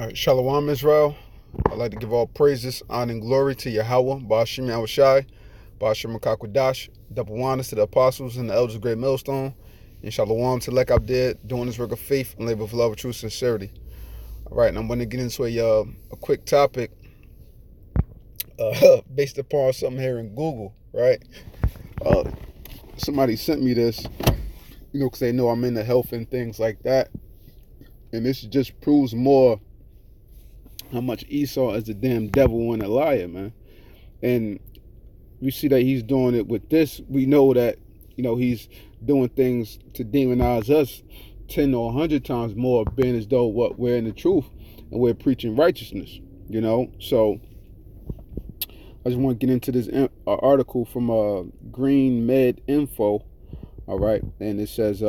All right, Shalom Israel. I'd like to give all praises, honor, and glory to Yahweh, Ba'ashim Yahushai, Ba'ashim Makakwadash, double honors to the apostles and the elders of Great Millstone, and Shalom to Lek out there doing this work of faith and labor of love, true sincerity. All right, and I'm going to get into a quick topic based upon something here in Google, right? Somebody sent me this, because they know I'm into health and things like that, and this just proves more how much Esau is a damn devil and a liar, man. And we see that he's doing it with this. We know that, he's doing things to demonize us 10 or 100 times more, being as though what we're in the truth and we're preaching righteousness, So I just want to get into this article from Green Med Info, all right? And it says,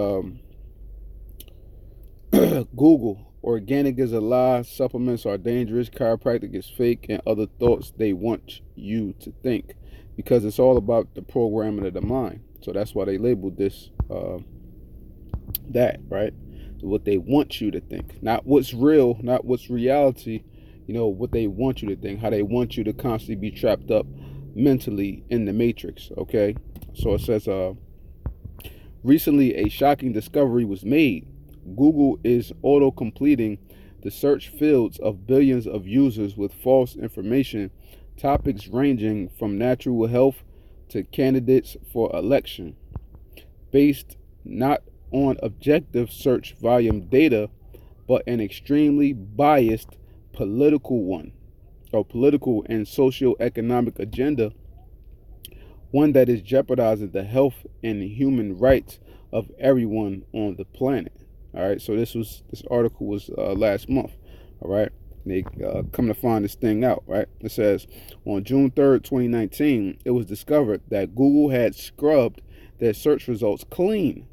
Google, organic is a lie, supplements are dangerous, chiropractic is fake, and other thoughts they want you to think, because it's all about the programming of the mind. So that's why they labeled this that, right? What they want you to think, not what's real, not what's reality, what they want you to think, how they want you to constantly be trapped up mentally in the matrix, okay? So it says, recently a shocking discovery was made. Google is auto-completing the search fields of billions of users with false information, topics ranging from natural health to candidates for election, based not on objective search volume data, but an extremely biased political one, or political and socio-economic agenda, one that is jeopardizing the health and human rights of everyone on the planet. All right, so this article was last month. All right, they come to find this thing out. Right, it says on June 3rd, 2019, it was discovered that Google had scrubbed their search results clean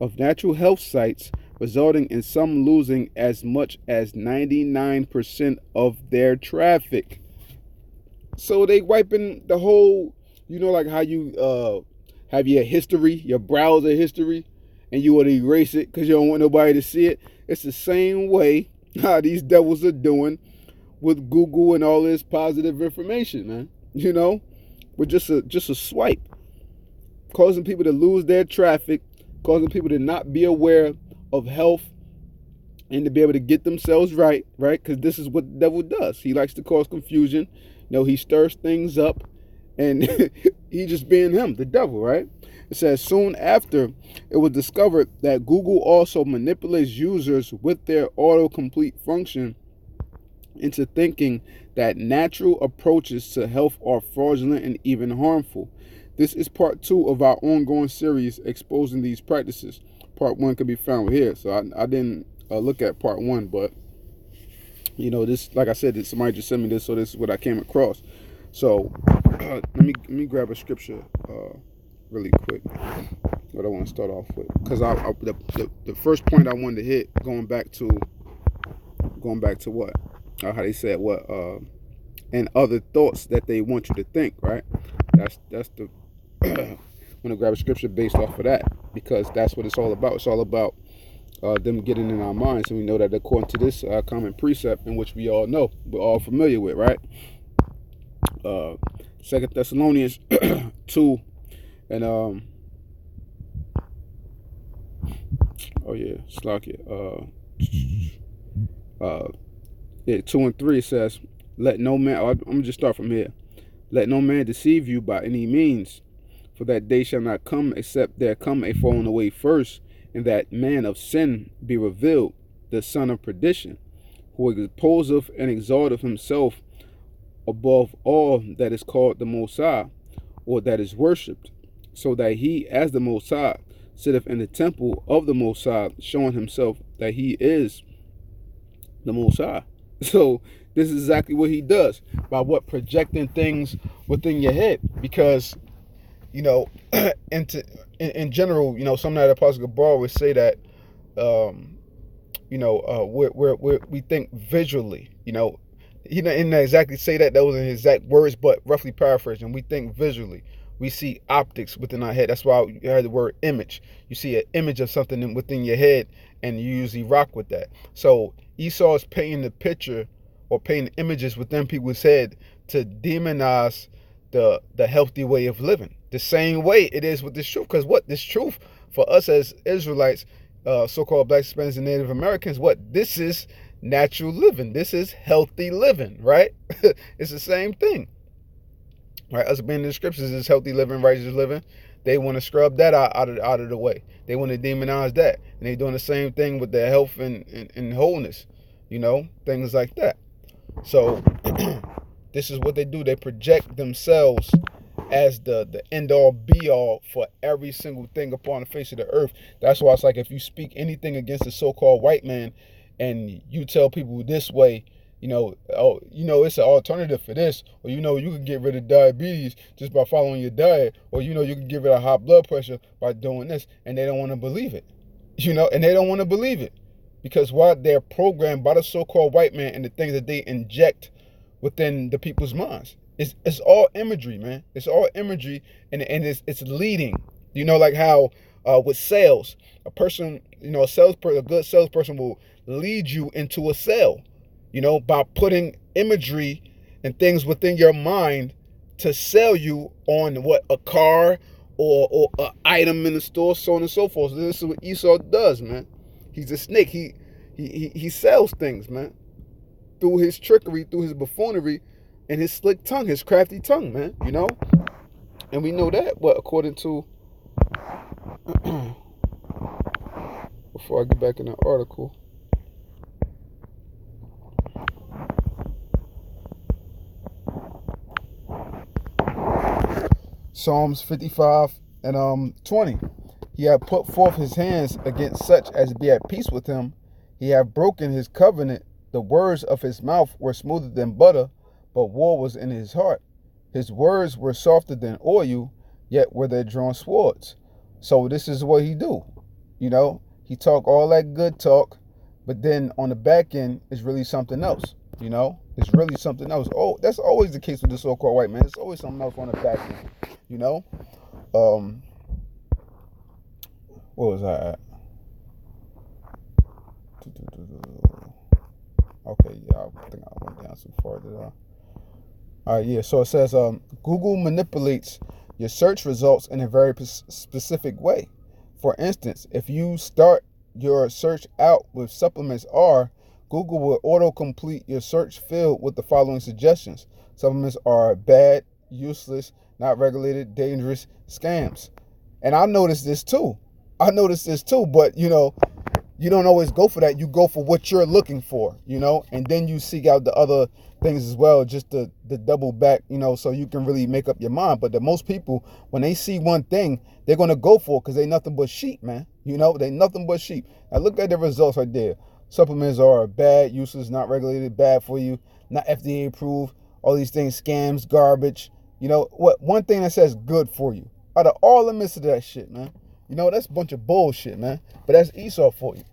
of natural health sites, resulting in some losing as much as 99% of their traffic. So they wiping the whole, like how you have your history, your browser history, and you want to erase it because you don't want nobody to see it. It's the same way how these devils are doing with Google and all this positive information, man. With just a swipe, causing people to lose their traffic, causing people to not be aware of health and to be able to get themselves right? Because this is what the devil does. He likes to cause confusion. He stirs things up, and he just being him, the devil, right? It says soon after, it was discovered that Google also manipulates users with their autocomplete function into thinking that natural approaches to health are fraudulent and even harmful. This is part 2 of our ongoing series exposing these practices. Part 1 can be found here. So I didn't look at part 1, but this, like I said, somebody just sent me this, so this is what I came across. So let me grab a scripture really quick, what I want to start off with, because the first point I wanted to hit, going back to what, how they said what, and other thoughts that they want you to think, right? That's the I'm gonna grab a scripture based off of that, because that's what it's all about. It's all about them getting in our minds, and we know that according to this common precept, in which we all know, we're all familiar with, right? 2 Thessalonians 2 and 2 and 3 says, let no man, I'm gonna just start from here. Let no man deceive you by any means, for that day shall not come except there come a falling away first, and that man of sin be revealed, the son of perdition, who exposeth and exalteth himself above all that is called the Most High, or that is worshipped, so that he, as the Most High, sitteth in the temple of the Most High, showing himself that he is the Most High. So this is exactly what he does, by what, projecting things within your head, because in general, something that Apostle Gabar would say that we think visually. He didn't exactly say that, those are his exact words, but roughly paraphrasing, we think visually. we see optics within our head. That's why you heard the word image. You see an image of something within your head, and you usually rock with that. So Esau is painting the picture or painting images within people's head to demonize the healthy way of living. The same way it is with this truth. Because what this truth for us as Israelites, so-called Black Hispanics and Native Americans, what this is natural living. This is healthy living, right? It's the same thing. Right, us being in the scriptures is healthy living, righteous living. They want to scrub that out of the way. They want to demonize that, and they're doing the same thing with their health and wholeness. Things like that. So this is what they do. They project themselves as the end all be all for every single thing upon the face of the earth. That's why it's like if you speak anything against the so-called white man and you tell people this way, it's an alternative for this, or you can get rid of diabetes just by following your diet, or you can get rid of high blood pressure by doing this, and they don't want to believe it. And they don't want to believe it because what they're programmed by the so-called white man and the things that they inject within the people's minds. It's all imagery, man. It's all imagery, and it's leading. Like how with sales, a person, a good salesperson will lead you into a sale, by putting imagery and things within your mind to sell you on a car or an item in the store, so on and so forth. So this is what Esau does, man. He's a snake. He sells things, man, through his trickery, through his buffoonery, and his slick tongue, his crafty tongue, man. And we know that, according to before I get back in the article. Psalms 55 and 20. He had put forth his hands against such as be at peace with him. He had broken his covenant. The words of his mouth were smoother than butter, but war was in his heart. His words were softer than oil, yet were they drawn swords. So this is what he do. He talk all that good talk, but then on the back end, it's really something else. It's really something else. Oh, that's always the case with the so-called white man. It's always something else on the back end. What was I at? Okay, yeah, I think I went down too far. Did I? All right, yeah. So it says, Google manipulates your search results in a very specific way. For instance, if you start your search out with supplements R, Google will auto-complete your search field with the following suggestions. Supplements are bad, useless, not regulated, dangerous, scams. And I noticed this too. But you don't always go for that. You go for what you're looking for, and then you seek out the other things as well, just the double back, so you can really make up your mind. But the most people, when they see one thing, they're going to go for it because they nothing but sheep, man. They nothing but sheep. Now look at the results right there. Supplements are bad, useless, not regulated, bad for you, not FDA approved, all these things, scams, garbage. One thing that says good for you. Out of all the midst of that shit, man. That's a bunch of bullshit, man. But that's Esau for you,